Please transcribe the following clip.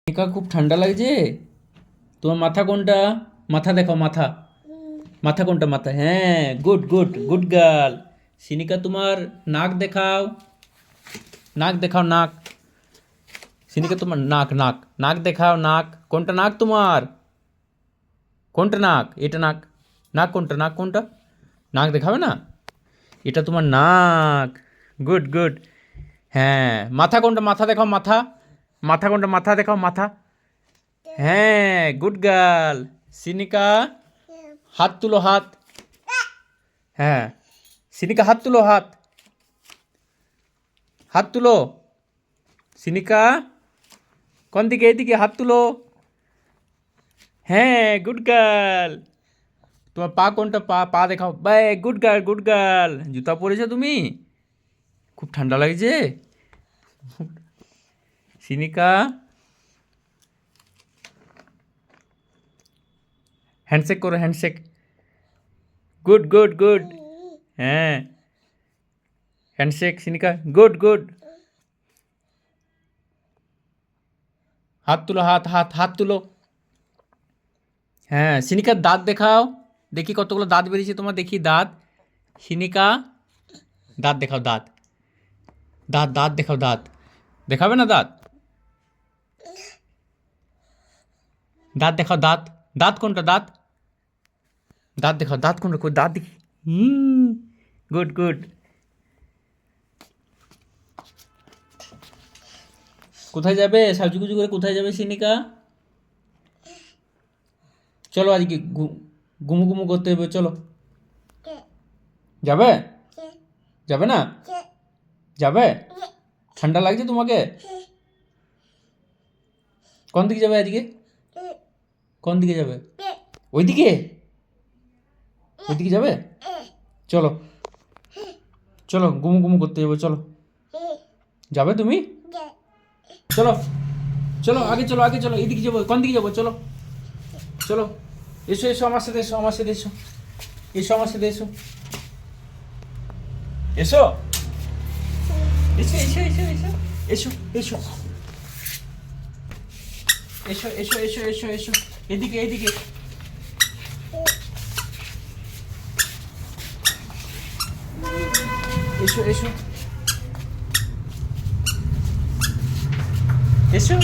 একা খুব ঠান্ডা লাগছে। তোমার মাথা কোনটা? মাথা দেখাও, মাথা। মাথা কোনটা? মাথা, হ্যাঁ, গুড গুড গুড গার্ল। সিনিকা তোমার নাক দেখাও, নাক দেখাও, নাক। সিনিকা তোমার নাক, নাক নাক দেখাও, নাক কোনটা? নাক তোমার কোনটা? নাক, এটা নাক। নাক কোনটা? নাক কোনটা? নাক দেখাবে না? এটা তোমার নাক। Good good. হ্যাঁ, মাথা কোনটা? মাথা দেখাও, মাথা। মাথা কোনটা? মাথা দেখাও, মাথা। হ্যাঁ, গুড গার্ল। সিনিকা হাত তুলো, হাত। হ্যাঁ, সিনিকা হাত তুলো, হাত। হাত তুলো। সিনিকা কোন দিকে? এদিকে হাত তুলো। হ্যাঁ, গুড গার্ল। তোমার পা কোনটা? পা, পা দেখাও। Bye, good girl good girl. জুতা পরেছো তুমি? খুব ঠান্ডা লাগছে। সিনিকা হ্যান্ডশেক করো, হ্যান্ডশেক। Good good good. হ্যাঁ, হ্যান্ডশেক সিনিকা, গুড গুড। হাত তুলো, হাত, হাত, হাত তুলো। হ্যাঁ, সিনিকার দাঁত দেখাও। দেখি কতগুলো দাঁত বেরিয়েছে তোমার, দেখি দাঁত। সিনিকা দাঁত দেখাও, দাঁত। দাঁত, দাঁত দেখাও, দাঁত। দেখাবে না দাঁত? দাঁত দেখাও, দাঁত। দাঁত কোনটা? দাঁত। দাঁত দেখাও, দাঁত কোনটা? কই দাঁত দেখি। Good good. কোথায় যাবে সাজুগুজু করে? কোথায় যাবে সিনিকা? চলো আজকে গুমু গুমু করতে হবে, চলো। যাবে? যাবে না? যাবে? ঠান্ডা লাগছে তোমাকে? কোন দিকে যাবে আজকে? কোন দিকে যাবে? ওইদিকে? ওইদিকে যাবে? চলো, চলো গুমু গুমু করতে যাবো, চলো। যাবে তুমি? চলো, চলো আগে, চলো আগে, চলো। এইদিকে যাবো? কোন দিকে যাবো? চলো, চলো। এসো এসো আমার সাথে, এসো আমার সাথে, এসো। এসো আমার সাথে, এসো। এসো, এসো, এসো, এসো, এসো, এসো, এসো, এসো, এসো, এসো, এসো, এসো। এদিকে, এদিকে। এসো, এসো, এসো।